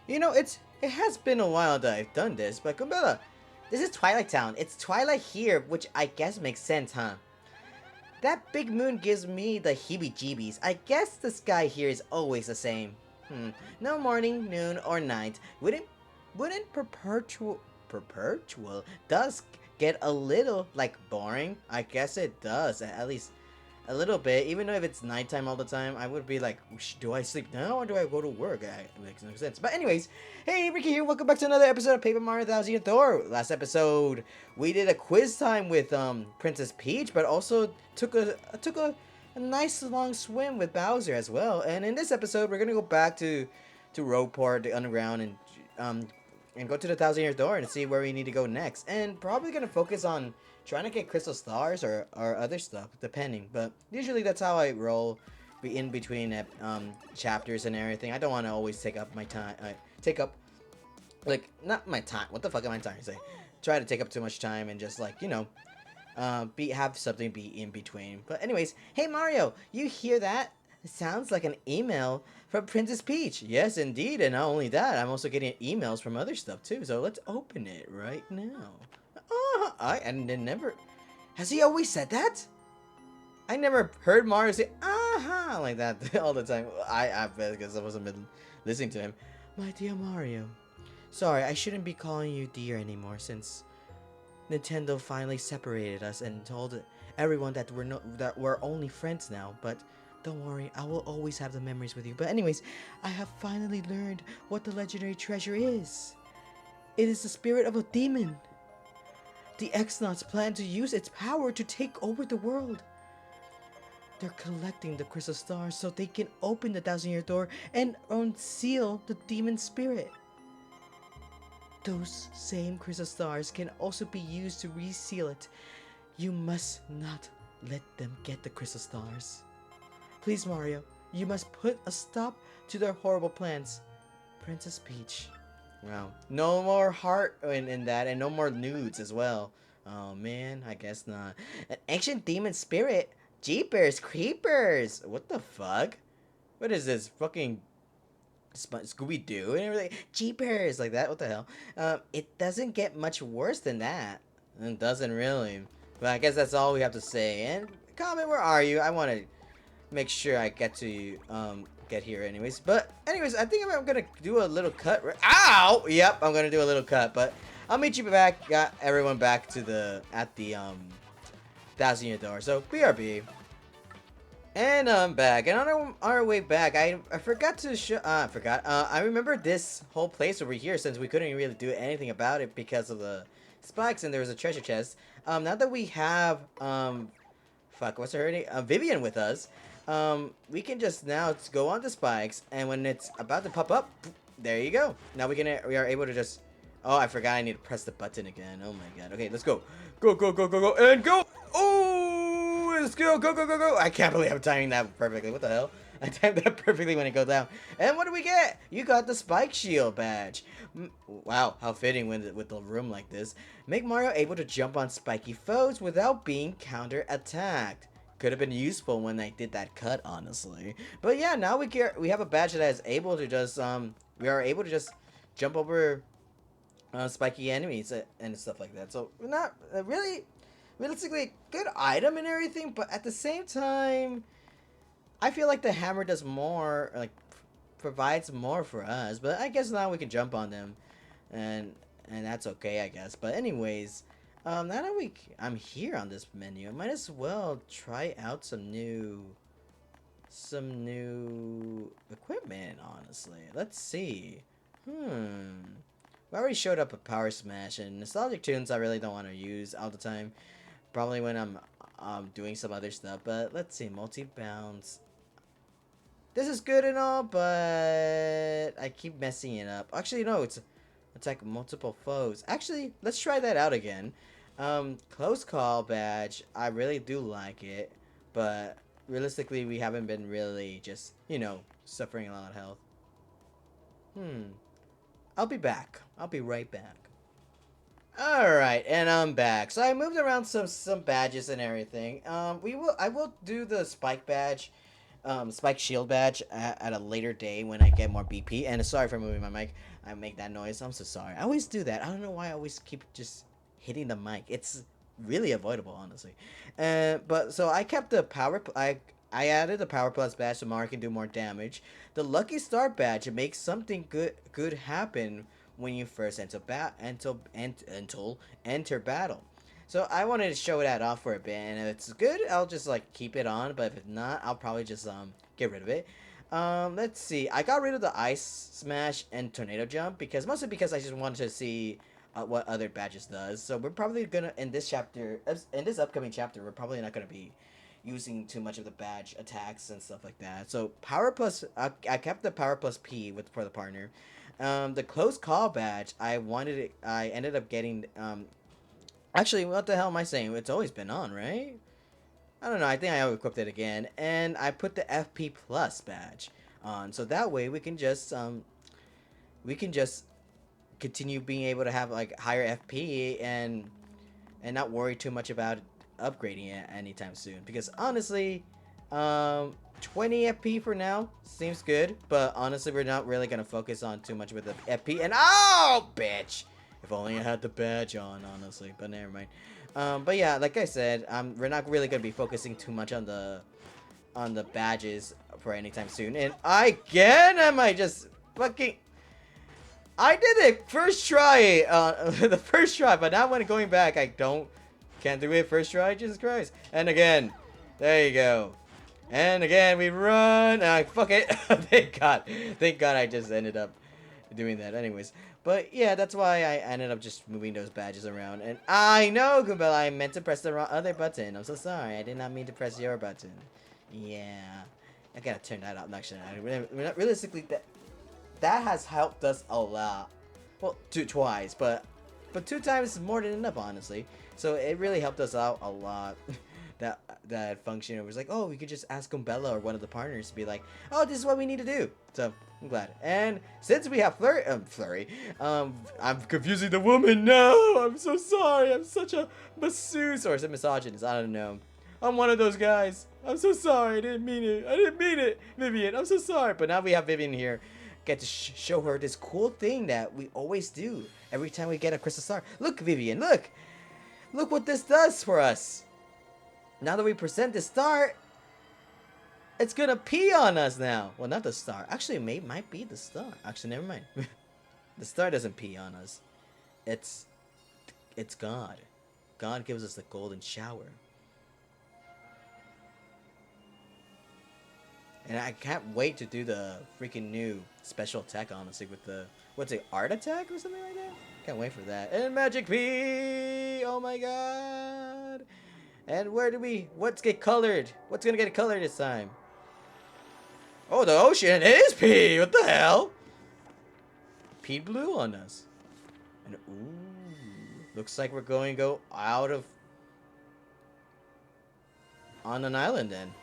It has been a while that I've done this, but Kumbela, this is Twilight Town. It's Twilight here, which I guess makes sense, huh? That big moon gives me the heebie-jeebies. I guess the sky here is always the same. No morning, noon, or night. Wouldn't perpetual dusk get a little like boring? I guess it does. At least a little bit. Even though if it's nighttime all the time, I would be like, do I sleep now or do I go to work? It makes no sense. But anyways, hey, Ricky here. Welcome back to another episode of Paper Mario Thousand Year Door. Last episode, we did a quiz time with Princess Peach, but also took a nice long swim with Bowser as well. And in this episode, we're gonna go back to Rogueport, the underground, um and go to the Thousand Year Door and see where we need to go next. And probably gonna focus on trying to get crystal stars or other stuff, depending. But usually that's how I roll, be in between chapters and everything. I don't want to always take up my time. Take up like not my time. What the fuck am I trying to say? Try to take up too much time and just like have something be in between. But anyways, hey Mario, you hear that? It sounds like an email from Princess Peach. Yes, indeed, and not only that, I'm also getting emails from other stuff too. So let's open it right now. And then never. Has he always said that? I never heard Mario say like that all the time. I bet because I wasn't been listening to him. My dear Mario, sorry, I shouldn't be calling you dear anymore since Nintendo finally separated us and told everyone that we're only friends now. But don't worry, I will always have the memories with you. But anyways, I have finally learned what the legendary treasure is. It is the spirit of a demon. The X-Nauts plan to use its power to take over the world. They're collecting the crystal stars so they can open the Thousand Year Door and unseal the demon spirit. Those same crystal stars can also be used to reseal it. You must not let them get the crystal stars. Please, Mario, you must put a stop to their horrible plans. Princess Peach. Wow. No more heart in that, and no more nudes as well. Oh man, I guess not. An ancient demon spirit? Jeepers creepers! What the fuck? What is this? Fucking Scooby Doo and everything? Jeepers! Like that? What the hell? It doesn't get much worse than that. It doesn't really. But I guess that's all we have to say. And comment, where are you? I want to make sure I get to get here anyways. But anyways, I think I'm gonna do a little cut. Ow! Yep, I'm gonna do a little cut. But I'll meet you back. Got everyone back to the Thousand Year Door. So BRB. And I'm back. And on our way back, I forgot to show. I remember this whole place over here since we couldn't really do anything about it because of the spikes and there was a treasure chest. Now that we have fuck, what's her name? Vivian with us. We can just now go on the spikes, and when it's about to pop up, there you go. Now we are able to just. Oh, I forgot I need to press the button again. Oh my god. Okay, let's go. Go, go, go, go, go, and go! Oh, let's go, go, go, go, go! I can't believe I'm timing that perfectly. What the hell? I timed that perfectly when it goes down. And what do we get? You got the Spike Shield badge. Wow, how fitting with the room like this. Make Mario able to jump on spiky foes without being counter-attacked. Could have been useful when I did that cut, honestly. But yeah, now we have a badge that is able to just we are able to just jump over spiky enemies and stuff like that. So not really realistically good item and everything, but at the same time, I feel like the hammer does more, like provides more for us. But I guess now we can jump on them, and that's okay, I guess. But anyways. Now that I'm here on this menu, I might as well try out some new equipment, honestly. Let's see. We already showed up a Power Smash and Nostalgic Tunes I really don't want to use all the time. Probably when I'm doing some other stuff, but let's see. Multi-bounce. This is good and all, but I keep messing it up. Actually, no, it's attack multiple foes. Actually, let's try that out again. Close call badge. I really do like it, but realistically, we haven't been really just, suffering a lot of health. I'll be back. I'll be right back. Alright, and I'm back. So I moved around some badges and everything. I will do the spike badge spike shield badge at a later day when I get more BP. And sorry for moving my mic. I make that noise. I'm so sorry. I always do that. I don't know why I always keep just hitting the mic. It's really avoidable, honestly. But so I kept the power. I added the power plus badge so Mara can do more damage. The lucky star badge, it makes something good happen when you first enter battle. So I wanted to show that off for a bit, and if it's good, I'll just like keep it on. But if it's not, I'll probably just get rid of it. Let's see. I got rid of the ice smash and tornado jump mostly because I just wanted to see what other badges does. So we're probably gonna in this upcoming chapter, we're probably not gonna be using too much of the badge attacks and stuff like that. So power plus, I kept the power plus P for the partner. The close call badge, I ended up getting actually, what the hell am I saying? It's always been on, right? I don't know. I think I equipped it again, and I put the FP plus badge on, so that way we can just continue being able to have like higher FP and not worry too much about upgrading it anytime soon. Because honestly, 20 FP for now seems good, but honestly, we're not really gonna focus on too much with the FP. And oh, bitch! If only I had the badge on, honestly, but never mind. But yeah, like I said, we're not really gonna be focusing too much on the badges for anytime soon. And again, am I just fucking? I did it first try, the first try, but now when going back, can't do it first try. Jesus Christ! And again, there you go. And again, we run. Fuck it. Thank God, I just ended up doing that. Anyways. But yeah, that's why I ended up just moving those badges around. And I know, Goombella, I meant to press the wrong other button. I'm so sorry. I did not mean to press your button. Yeah. I gotta turn that off. Actually, realistically, that has helped us a lot. Well, twice, but 2 times is more than enough, honestly. So it really helped us out a lot. that function. It was like, oh, we could just ask Goombella or one of the partners to be like, oh, this is what we need to do. So I'm glad. And since we have Flurry, I'm confusing the woman. No, I'm so sorry. I'm such a masseuse, or is it misogynist? I don't know. I'm one of those guys. I'm so sorry. I didn't mean it. Vivian, I'm so sorry. But now we have Vivian here. Get to show her this cool thing that we always do every time we get a crystal star. Look, Vivian, look. Look what this does for us. Now that we present the star, it's gonna pee on us now. Well, not the star. Actually, it might be the star. Actually, never mind. The star doesn't pee on us. It's God. God gives us the golden shower. And I can't wait to do the freaking new special attack, honestly, with the, what's it, art attack or something like that? Can't wait for that. And magic pee! Oh my god! And what's get colored? What's gonna get colored this time? Oh, the ocean is pee! What the hell? Pee blue on us. And ooh, looks like we're going to go out of on an island then.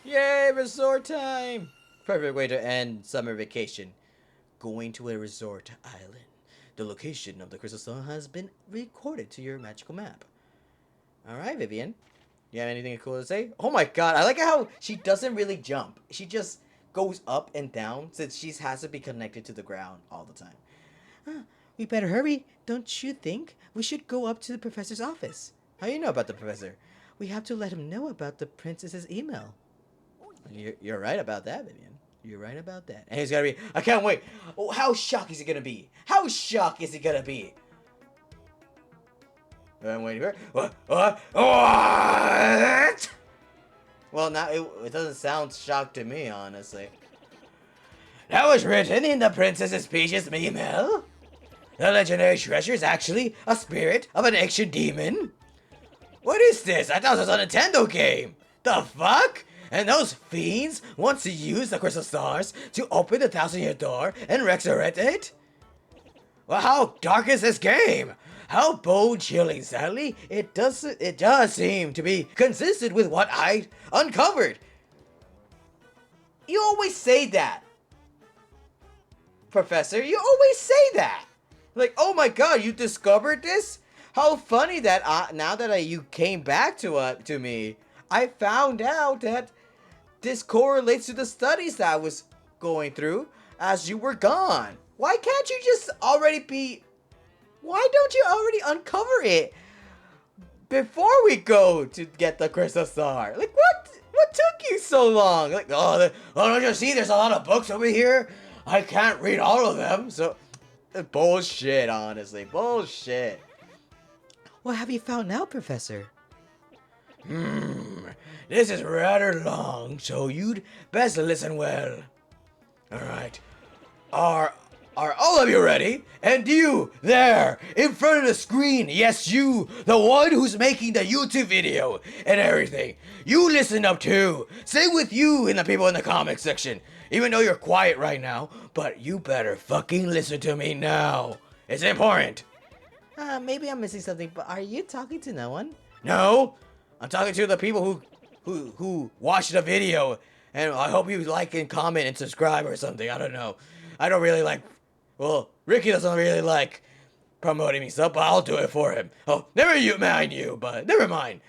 Yay, resort time! Perfect way to end summer vacation. Going to a resort island. The location of the crystal stone has been recorded to your magical map. Alright, Vivian. You have anything cool to say? Oh my god, I like how she doesn't really jump. She just goes up and down since she has to be connected to the ground all the time. We better hurry, don't you think? We should go up to the professor's office. How do you know about the professor? We have to let him know about the princess's email. You're right about that, Vivian. You're right about that. And he's gonna be, I can't wait. Oh, how shocked is he gonna be? How shocked is he gonna be? I'm waiting for what? Well, now it doesn't sound shocked to me, honestly. That was written in the Princess's Peach's email. The legendary treasure is actually a spirit of an ancient demon. What is this? I thought it was a Nintendo game. The fuck? And those fiends want to use the crystal stars to open the 1,000-year door and resurrect it? Well, how dark is this game? How bone-chilling. Sadly, it does seem to be consistent with what I uncovered. You always say that, Professor. You always say that. Like, oh my god, you discovered this? How funny that now that you came back to me, I found out that this correlates to the studies that I was going through as you were gone. Why can't you just already be... Why don't you already uncover it before we go to get the crystal star? Like, what took you so long? Like, oh, don't you see there's a lot of books over here? I can't read all of them, so... Bullshit, honestly. Bullshit. What have you found out, Professor? This is rather long, so you'd best listen well. Alright. Are all of you ready? And you, there, in front of the screen, yes you, the one who's making the YouTube video and everything. You listen up too. Same with you and the people in the comment section. Even though you're quiet right now, but you better fucking listen to me now. It's important. Maybe I'm missing something, but are you talking to no one? No, I'm talking to the people who watched the video, and I hope you like and comment and subscribe or something. I don't know. I don't really like. Well, Ricky doesn't really like promoting me stuff, but I'll do it for him. Oh, never mind you, but never mind.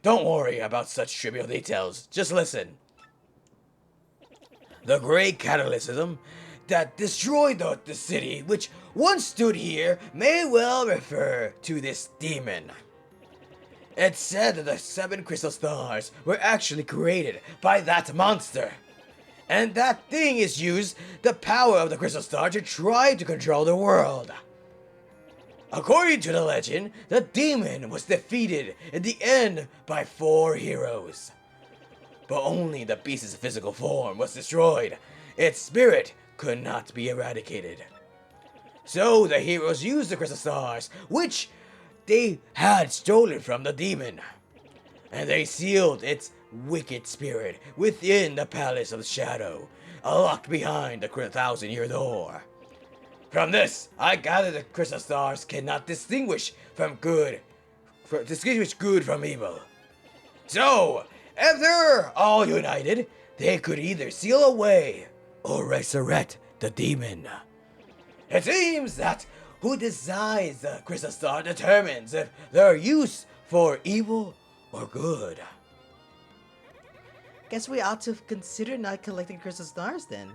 Don't worry about such trivial details. Just listen. The great cataclysm that destroyed the city, which once stood here, may well refer to this demon. It's said that the 7 crystal stars were actually created by that monster. And that thing is used the power of the crystal star to try to control the world. According to the legend, the demon was defeated in the end by 4 heroes. But only the beast's physical form was destroyed. Its spirit could not be eradicated. So the heroes used the crystal stars, which they had stolen from the demon, and they sealed its wicked spirit within the Palace of Shadow, locked behind the 1,000-year door. From this, I gather the crystal stars cannot distinguish good from evil. So, if they're all united, they could either seal away or resurrect the demon. It seems that who decides the crystal star determines if they're used for evil or good. Guess we ought to consider not collecting crystal stars then.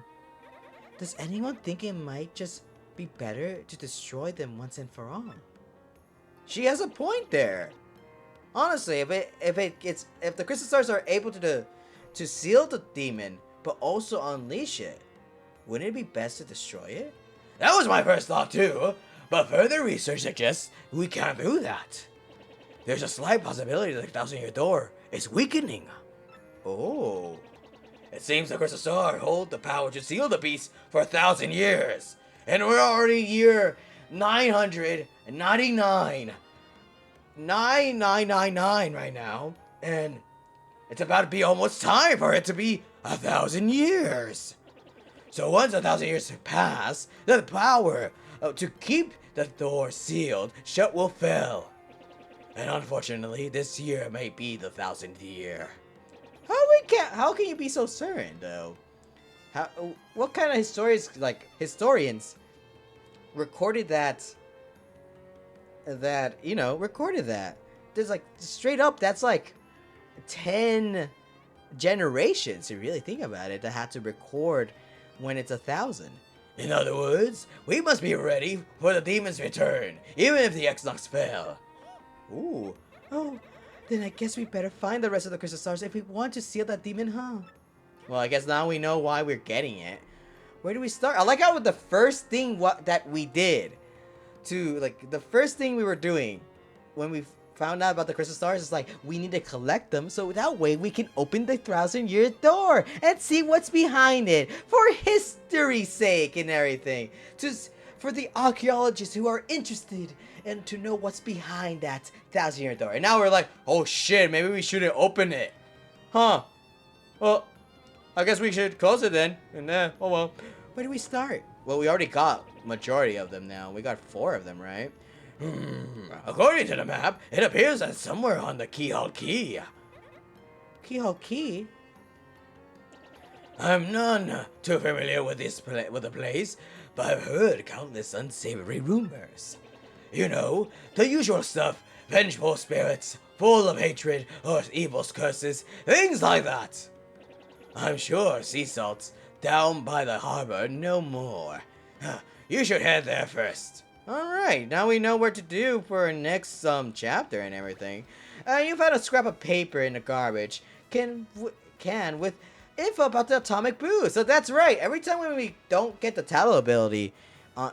Does anyone think it might just be better to destroy them once and for all? She has a point there. Honestly, if the crystal stars are able to seal the demon but also unleash it, wouldn't it be best to destroy it? That was my first thought too, but further research suggests we can't do that. There's a slight possibility that the 1,000-year door is weakening. Oh. It seems the crystal star hold the power to seal the beast for 1,000 years, and we're already year 999. 9999 right now, and it's about to be almost time for it to be 1,000 years. So once 1,000 years pass, the power to keep the door sealed shut will fail. And unfortunately, this year may be the 1,000th year. How can you be so certain though? What kind of historians recorded that? Recorded that. There's like straight up. That's like 10 generations. You really think about it, that had to record when it's 1,000. In other words, we must be ready for the demon's return, even if the equinox fail. Ooh. Oh, then I guess we better find the rest of the crystal stars if we want to seal that demon, huh? Well, I guess now we know why we're getting it. Where do we start? I like how the first thing that we did the first thing we were doing when we found out about the crystal stars is like, we need to collect them so that way we can open the 1,000-year door and see what's behind it for history's sake and everything. For the archaeologists who are interested and to know what's behind that 1,000-year door. And now we're like, oh shit, maybe we shouldn't open it. Huh. Well, I guess we should close it then. And oh well. Where do we start? Well, we already got majority of them now. We got 4 of them, right? According to the map, it appears that somewhere on the Keyhole Key. Keyhole Key? I'm none too familiar with the place, but I've heard countless unsavory rumors. You know, the usual stuff, vengeful spirits, full of hatred or evil curses, things like that. I'm sure sea salt's down by the harbor no more. You should head there first. Alright, now we know what to do for our next chapter and everything. You found a scrap of paper in the garbage can with info about the atomic boost. So that's right. Every time when we don't get the tallow ability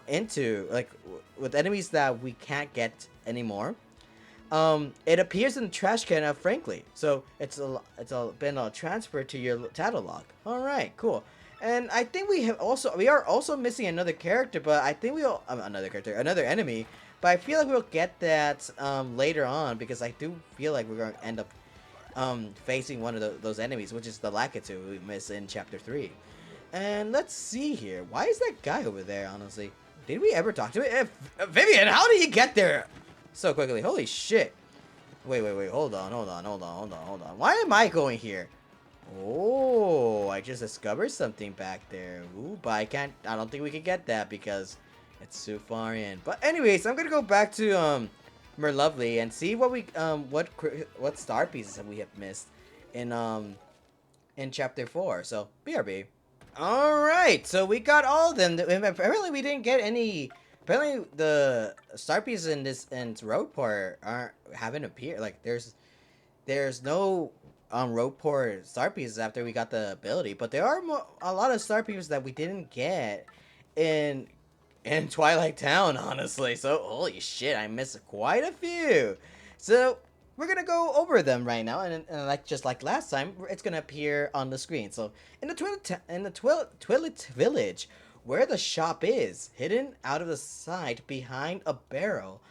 into like with enemies that we can't get anymore, it appears in the trash can of Frankly. So been transferred to your tattle log. All right, cool. And I think we are also missing another character, but I think another enemy. But I feel like we'll get that later on because I do feel like we're going to end up facing one of those enemies, which is the Lakitu we miss in chapter 3. And let's see here. Why is that guy over there? Honestly, did we ever talk to him? Vivian, how did you get there so quickly? Holy shit! Wait. Hold on. Why am I going here? Oh, I just discovered something back there. Ooh, but I don't think we can get that because it's too far in. But anyways, I'm gonna go back to Merlovely and see what star pieces have we have missed in chapter 4. So BRB. All right, so we got all of them. Apparently, we didn't get any. Apparently, the star pieces in this road port haven't appeared. Like there's no road port star pieces after we got the ability, but there are a lot of star pieces that we didn't get in Twilight Town, honestly. So holy shit, I missed quite a few. So we're gonna go over them right now, and like last time, it's gonna appear on the screen. So in the Twilit Village, where the shop is, hidden out of the sight behind a barrel,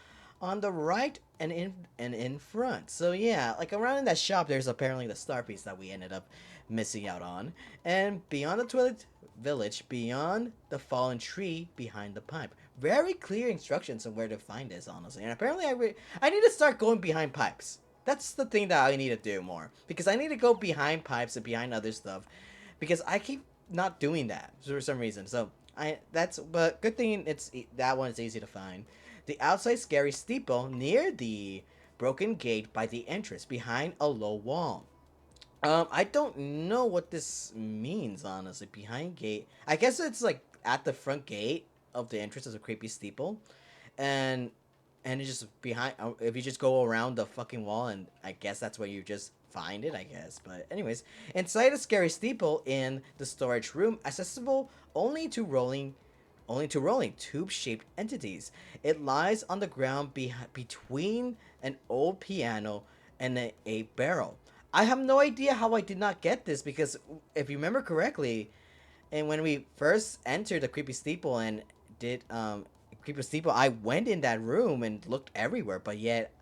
on the right and in front. So yeah, like around in that shop, there's apparently the star piece that we ended up missing out on, and beyond the Twilit Village, beyond the fallen tree, behind the pipe. Very clear instructions on where to find this, honestly. And apparently, I need to start going behind pipes. That's the thing that I need to do more, because I need to go behind pipes and behind other stuff, because I keep not doing that for some reason. So but good thing that one is easy to find. The outside scary steeple near the broken gate by the entrance behind a low wall. I don't know what this means, honestly. Behind gate. I guess it's like at the front gate of the entrance is a creepy steeple. And it's just behind. If you just go around the fucking wall, and I guess that's where you just find it, I guess. But anyways, inside a scary steeple in the storage room, accessible only to rolling tube-shaped entities. It lies on the ground between an old piano and a barrel. I have no idea how I did not get this, because if you remember correctly, and when we first entered the creepy steeple and did creepy steeple, I went in that room and looked everywhere, but yet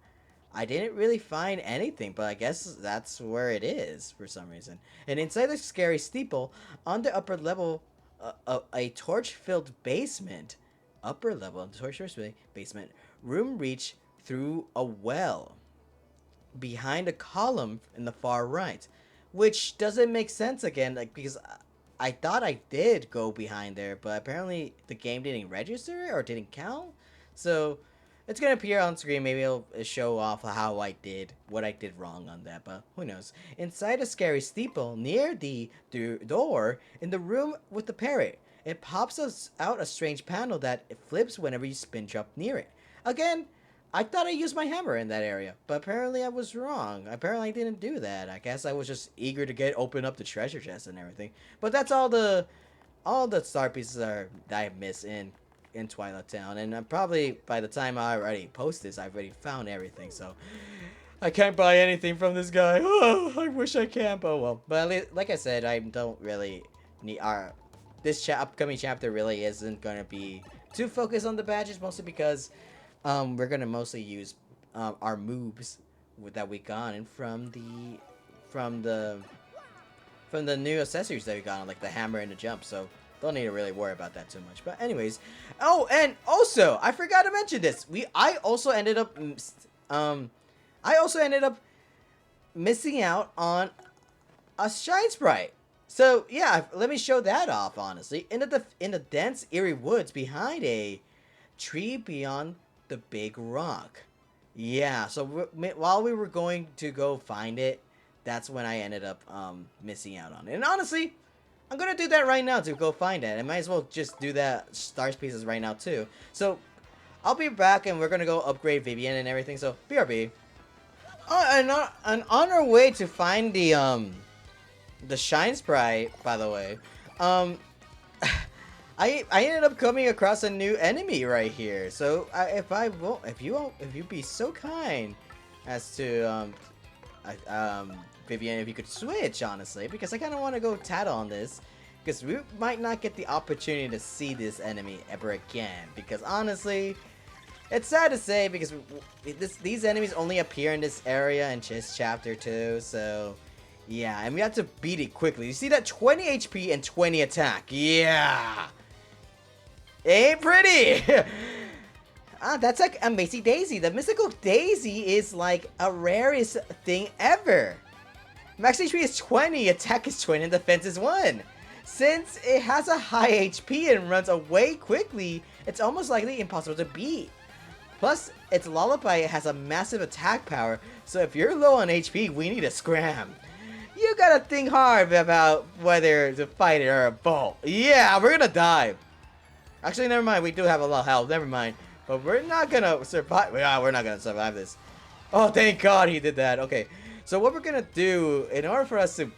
I didn't really find anything. But I guess that's where it is for some reason. And inside the scary steeple, on the upper level, a torch-filled basement, upper level, torch-filled basement room reach through a well behind a column in the far right, which doesn't make sense again, like, because I thought I did go behind there, but apparently the game didn't register or didn't count. So it's gonna appear on screen. Maybe it'll show off what I did wrong on that, but who knows. Inside a scary steeple near the door in the room with the parrot, it pops us out a strange panel that it flips whenever you spin jump near it. Again, I thought I used my hammer in that area, but apparently I was wrong. Apparently I didn't do that. I guess I was just eager to open up the treasure chest and everything. But that's all the star pieces that I miss in Twilight Town, and probably by the time I already post this, I've already found everything. So I can't buy anything from this guy. Oh, I wish I can, but well. But like I said, I don't really need this upcoming chapter really isn't gonna be too focused on the badges, mostly because we're gonna mostly use our moves that we got and from the new accessories that we got, like the hammer and the jump. So don't need to really worry about that too much. But anyways, oh, and also I forgot to mention this. I also ended up missing out on a shine sprite. So yeah, let me show that off. Honestly, in the dense eerie woods behind a tree beyond the big rock. Yeah, so while we were going to go find it, that's when I ended up missing out on it. And honestly, I'm gonna do that right now to go find it. I might as well just do that stars pieces right now too. So I'll be back and we're gonna go upgrade Vivian and everything. So BRB. And on our way to find the Shine Sprite, by the way, um, I ended up coming across a new enemy right here. So if you be so kind as to Vivian, if you could switch, honestly, because I kind of want to go tattle on this, because we might not get the opportunity to see this enemy ever again. Because honestly, it's sad to say, because these enemies only appear in this area in just chapter 2, so yeah, and we have to beat it quickly. You see that 20 HP and 20 attack? Yeah! Ain't pretty! That's like Amazing Daisy. The Mystical Daisy is like a rarest thing ever. Max HP is 20, attack is 20, and defense is 1. Since it has a high HP and runs away quickly, it's almost likely impossible to beat. Plus, its Lullaby has a massive attack power, so if you're low on HP, we need a scram. You gotta think hard about whether to fight it or a bolt. Yeah, we're gonna die. Actually, never mind, we do have a lot of health, never mind. But we're not gonna survive. Yeah, we're not gonna survive this. Oh, thank God he did that. Okay, so what we're gonna do, in order for us to...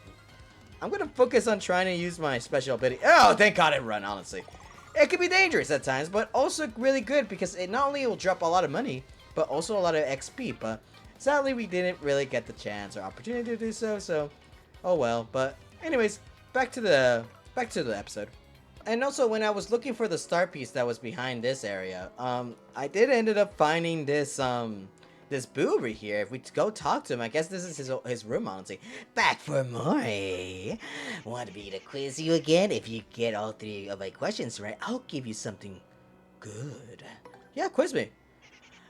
I'm gonna focus on trying to use my special ability. Oh, thank God it run, honestly. It can be dangerous at times, but also really good because it not only will drop a lot of money, but also a lot of XP. But sadly, we didn't really get the chance or opportunity to do so. So, oh well. But anyways, back to the episode. And also, when I was looking for the star piece that was behind this area, I did ended up finding this this boo over here. If we go talk to him, I guess this is his room, honestly. Back for more, eh? Want me to quiz you again? If you get all 3 of my questions right, I'll give you something good. Yeah, quiz me.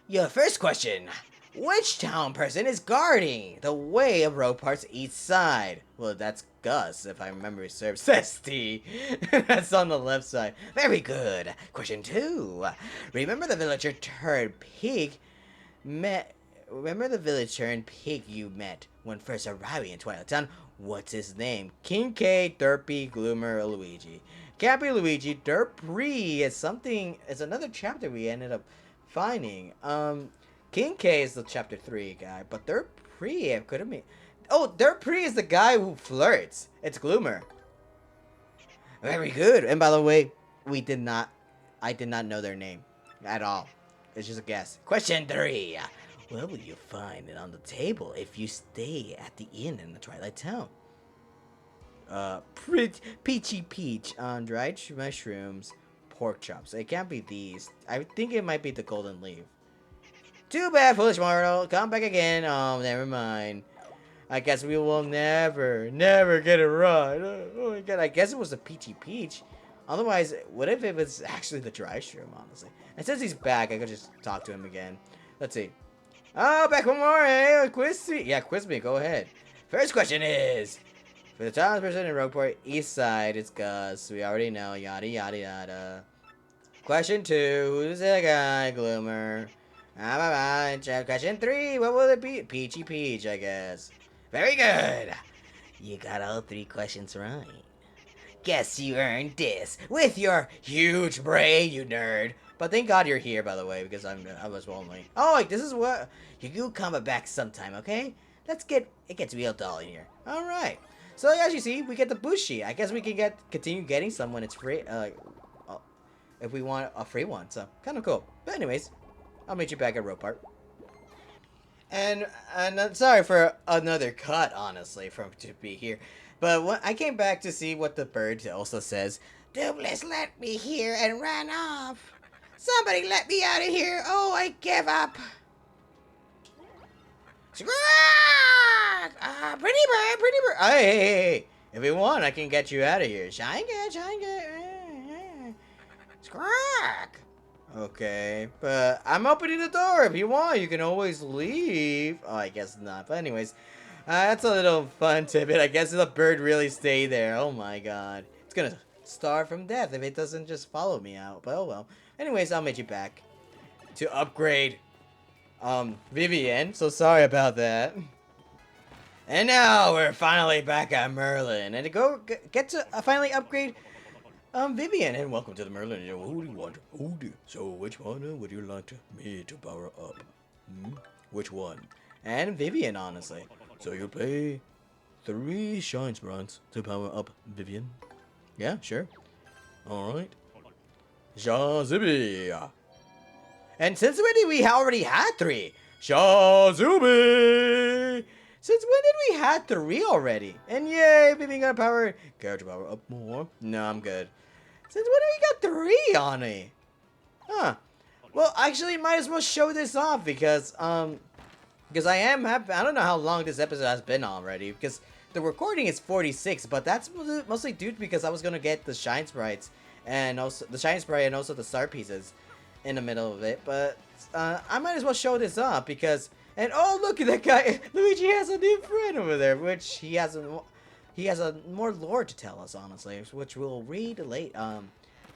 Your first question. Which town person is guarding the way of Rogue Park's east side? Well, that's Gus, if I remember serves. Says T. That's on the left side. Very good. Question 2. Remember the villager turned pig Remember the villager and pig you met when first arriving in Twilight Town? What's his name? King K, Derpy, Gloomer, or Luigi? Can't be Luigi. Derpy is something. It's another chapter we ended up finding. King K is the chapter 3 guy, but Derpy could have been. Oh, Derpy is the guy who flirts. It's Gloomer. Very good. And by the way, I did not know their name at all. It's just a guess. Question 3. What will you find on the table if you stay at the inn in the Twilight Town? Peachy peach on dried mushrooms, pork chops. It can't be these. I think it might be the golden leaf. Too bad, foolish mortal. Come back again. Oh, never mind. I guess we will never get it right. Oh my God. I guess it was the peachy peach. Otherwise, what if it was actually the dry shroom, honestly? And since he's back, I could just talk to him again. Let's see. Oh, back one more, eh? Quiz me. Yeah, quiz me. Go ahead. First question is, for the townsperson in Rogueport, east side, it's Gus. We already know, yada, yada, yada. Question 2, who's the guy? Gloomer. Question 3, what will it be? Peachy Peach, I guess. Very good. You got all 3 questions right. Guess you earned this with your huge brain, you nerd. But thank God you're here, by the way, because I was lonely. Oh, like, this is what... You come back sometime, okay? It gets real dull in here. Alright. So, as you see, we get the Bushi. I guess we can continue getting some when it's free, if we want a free one. So, kind of cool. But anyways, I'll meet you back at Rope Park. And I'm sorry for another cut, honestly, to be here. But when I came back to see what the bird also says. Doobless let me here and ran off. Somebody let me out of here. Oh, I give up. Squawk! Pretty bird. Hey. If you want, I can get you out of here. Shine get. Squawk! Okay, but I'm opening the door. If you want, you can always leave. Oh, I guess not. But anyways, that's a little fun tidbit. I guess the bird really stayed there. Oh my God. It's gonna starve from death if it doesn't just follow me out. But oh well. Anyways, I'll meet you back to upgrade Vivian. So sorry about that. And now we're finally back at Merlin, and to get to finally upgrade Vivian. And welcome to the Merlin. Who do you want? Who do? So which one would you like me to power up? Which one? And Vivian, honestly. So you pay 3 shine sprites to power up Vivian. Yeah, sure. All right. Shazubi. And since when did we already had 3? Shazubi! Since when did we had 3 already? And yay, Vivian got power. Character power up more. No, I'm good. Since when did we got 3 on me? Huh. Well, actually, might as well show this off because I am happy. I don't know how long this episode has been already because the recording is 46, but that's mostly due to because I was gonna get the shine sprites and also the shine sprite and also the star pieces in the middle of it. But I might as well show this off because oh, look at that guy. Luigi has a new friend over there, which he has a more lore to tell us, honestly, which we'll read late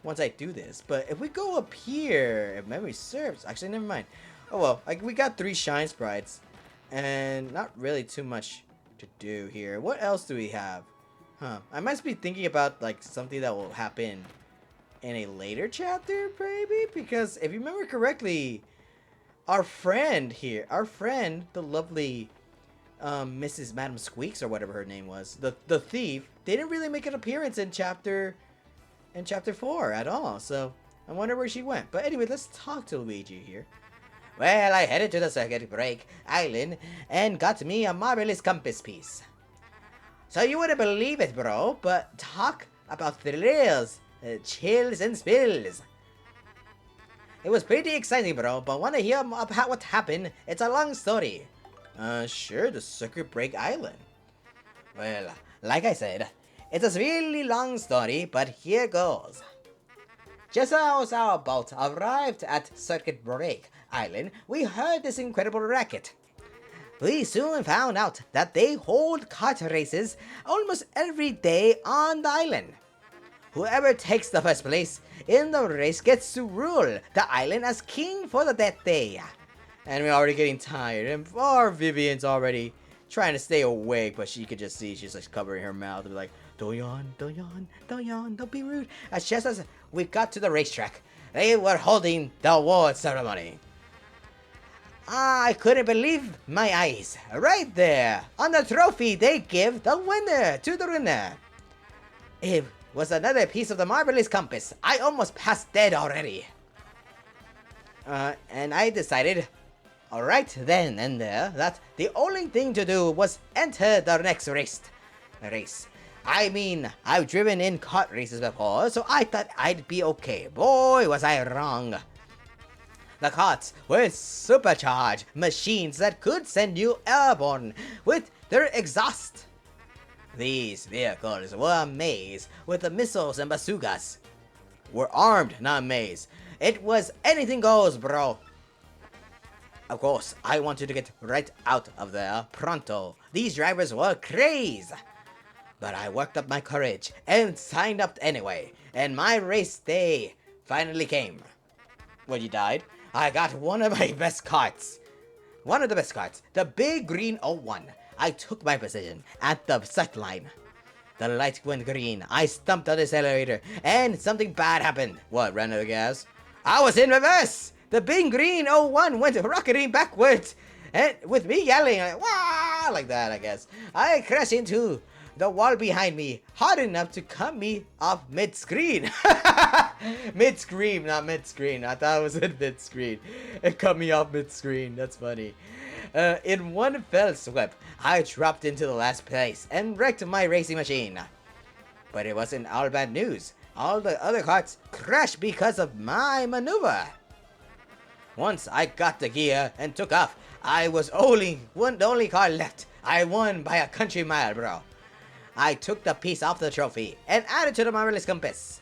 once I do this. But if we go up here, if memory serves, actually never mind. Oh well, we got 3 shine sprites and not really too much to do here. What else do we have? I must be thinking about like something that will happen in a later chapter, maybe, because if you remember correctly, our friend, the lovely Mrs. Madam Squeaks or whatever her name was, the thief, they didn't really make an appearance in chapter 4 at all. So I wonder where she went. But anyway, let's talk to Luigi here. Well, I headed to the circuit break island and got me a marvelous compass piece. So you wouldn't believe it, bro, but talk about thrills, chills, and spills. It was pretty exciting, bro, but want to hear about what happened? It's a long story. Sure, the circuit break island. Well, like I said, it's a really long story, but here goes. Just as our boat arrived at Circuit Break Island, we heard this incredible racket. We soon found out that they hold kart races almost every day on the island. Whoever takes the first place in the race gets to rule the island as king for that day. And we're already getting tired, and our Vivian's already trying to stay awake, but she could just see she's like covering her mouth and be like, don't yawn, don't yawn, don't yawn, don't be rude. As just as we got to the racetrack, they were holding the award ceremony. I couldn't believe my eyes. Right there, on the trophy they give the winner to the winner. It was another piece of the marvelous compass. I almost passed dead already. And I decided, alright then and there, that the only thing to do was enter the next race. I mean, I've driven in kart races before, so I thought I'd be okay. Boy, was I wrong. The karts were supercharged machines that could send you airborne with their exhaust. These vehicles were amazed with the missiles and bazookas. Were armed, not amazed. It was anything goes, bro. Of course, I wanted to get right out of there pronto. These drivers were crazy. But I worked up my courage and signed up anyway. And my race day finally came. When you died, I got one of my best karts. One of the best karts. The big green 01. I took my position at the sight line. The light went green. I stumped on the accelerator. And something bad happened. What, ran out of gas? I was in reverse. The big green 01 went rocketing backwards. And with me yelling, wah, like that, I guess. I crashed into the wall behind me hard enough to cut me off mid-screen. Mid-screen, not mid-screen. I thought it was in mid-screen. It cut me off mid-screen. That's funny. In one fell swoop, I dropped into the last place and wrecked my racing machine. But it wasn't all bad news. All the other karts crashed because of my maneuver. Once I got the gear and took off, I was the only car left. I won by a country mile, bro. I took the piece off the trophy and added to the marvelous compass.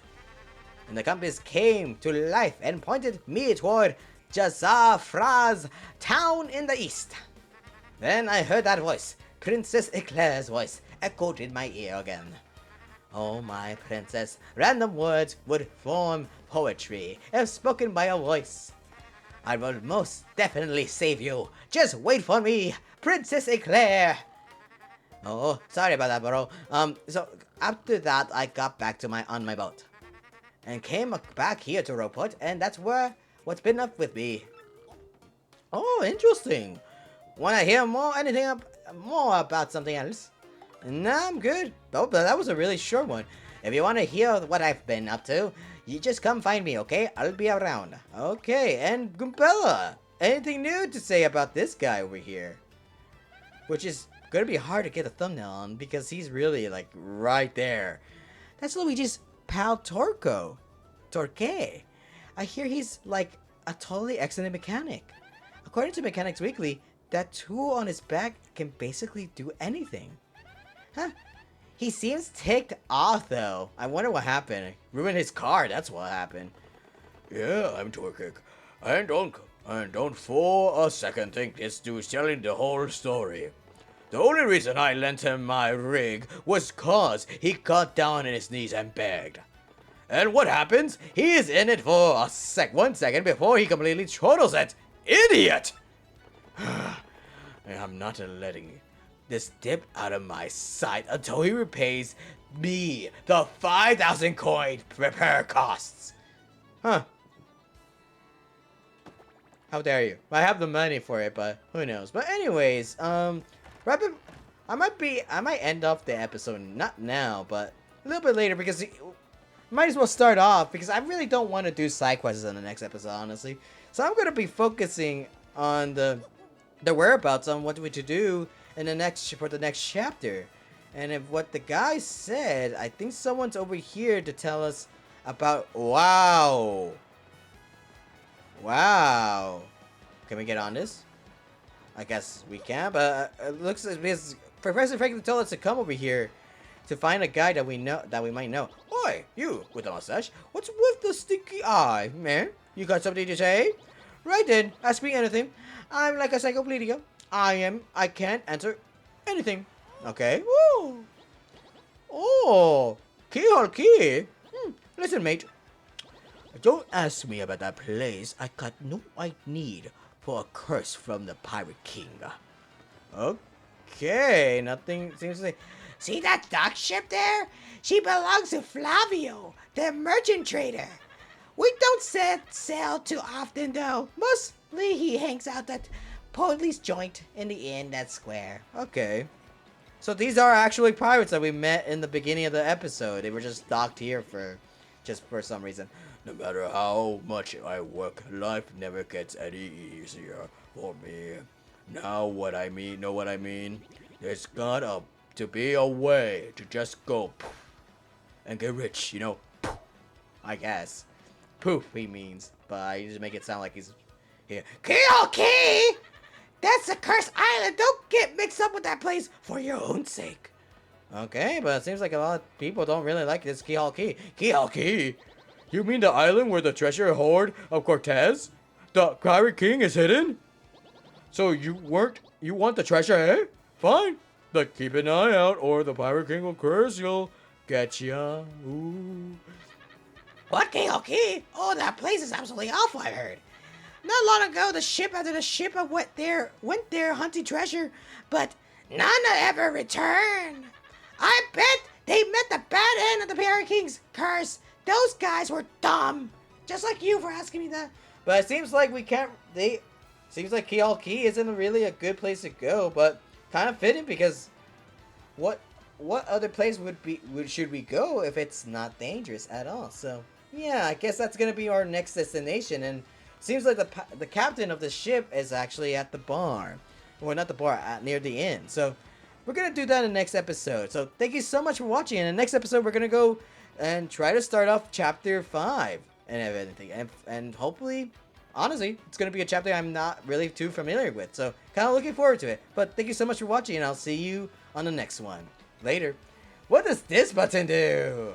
And the compass came to life and pointed me toward Jazafra's town in the east. Then I heard that voice, Princess Eclair's voice, echoed in my ear again. Oh, my princess, random words would form poetry if spoken by a voice. I will most definitely save you. Just wait for me, Princess Eclair. Oh, sorry about that, bro. So after that, I got back to my boat and came back here to Roput, and that's what's been up with me. Oh, interesting. Want to hear more about something else? Nah, I'm good. Oh, but that was a really short one. If you want to hear what I've been up to, you just come find me, okay? I'll be around. Okay, and Gumpella, anything new to say about this guy over here? Which is gonna be hard to get a thumbnail on because he's really like right there. That's Luigi's pal Torque. I hear he's like a totally excellent mechanic. According to Mechanics Weekly, that tool on his back can basically do anything. Huh? He seems ticked off though. I wonder what happened. Ruined his car, that's what happened. Yeah, I'm Torkic. And don't for a second think this dude's telling the whole story. The only reason I lent him my rig was cause he got down on his knees and begged. And what happens? He is in it for 1 second before he completely chortles it. Idiot! I'm not letting this dip out of my sight until he repays me the 5,000 coin repair costs. Huh. How dare you? I have the money for it, but who knows? But anyways, wrap it. I might end off the episode not now, but a little bit later because might as well start off because I really don't want to do side quests in the next episode, honestly. So I'm gonna be focusing on the whereabouts on what we to do in the next chapter. And if what the guy said, I think someone's over here to tell us about. Wow. Can we get on this? I guess we can, but it looks like because Professor Franklin told us to come over here to find a guy that we might know. Oi, you with the mustache, what's with the stinky eye, man? You got something to say? Right then, ask me anything. I'm like a encyclopedia. I can't answer anything. Okay. Woo. Oh, keyhole key. Listen, mate. Don't ask me about that place. I got no need for a curse from the Pirate King. Okay, nothing seems to say. See that dock ship there? She belongs to Flavio, the merchant trader. We don't set sail too often though. Mostly he hangs out at police joint in the inn that's square. Okay. So these are actually pirates that we met in the beginning of the episode. They were just docked here for some reason. No matter how much I work, life never gets any easier for me. Know what I mean? There's gotta to be a way to just go poof, and get rich, Poof, I guess. Poof, he means. But I just make it sound like he's here. Key! That's a cursed island. Don't get mixed up with that place for your own sake. Okay, but it seems like a lot of people don't really like this Keyhole Key. Keyhole Key? You mean the island where the treasure hoard of Cortez, the Pirate King, is hidden? So you want the treasure, eh? Fine. But keep an eye out, or the Pirate King will curse you'll get ya. Ooh. What Keyhole Key? Oh, that place is absolutely awful, I heard. Not long ago, the ship went there hunting treasure, but none ever returned. I bet they met the bad end of the Pirate King's curse. Those guys were dumb. Just like you for asking me that. But it seems like seems like Keyhole Key isn't really a good place to go, but kind of fitting because what other place should we go if it's not dangerous at all? So yeah, I guess that's gonna be our next destination. And seems like the captain of the ship is actually at the bar, well, not the bar, near the inn. So we're gonna do that in the next episode. So thank you so much for watching. In the next episode, we're gonna go and try to start off chapter 5 and everything, and hopefully, honestly, it's gonna be a chapter I'm not really too familiar with. So kind of looking forward to it. But thank you so much for watching, and I'll see you on the next one. Later. What does this button do?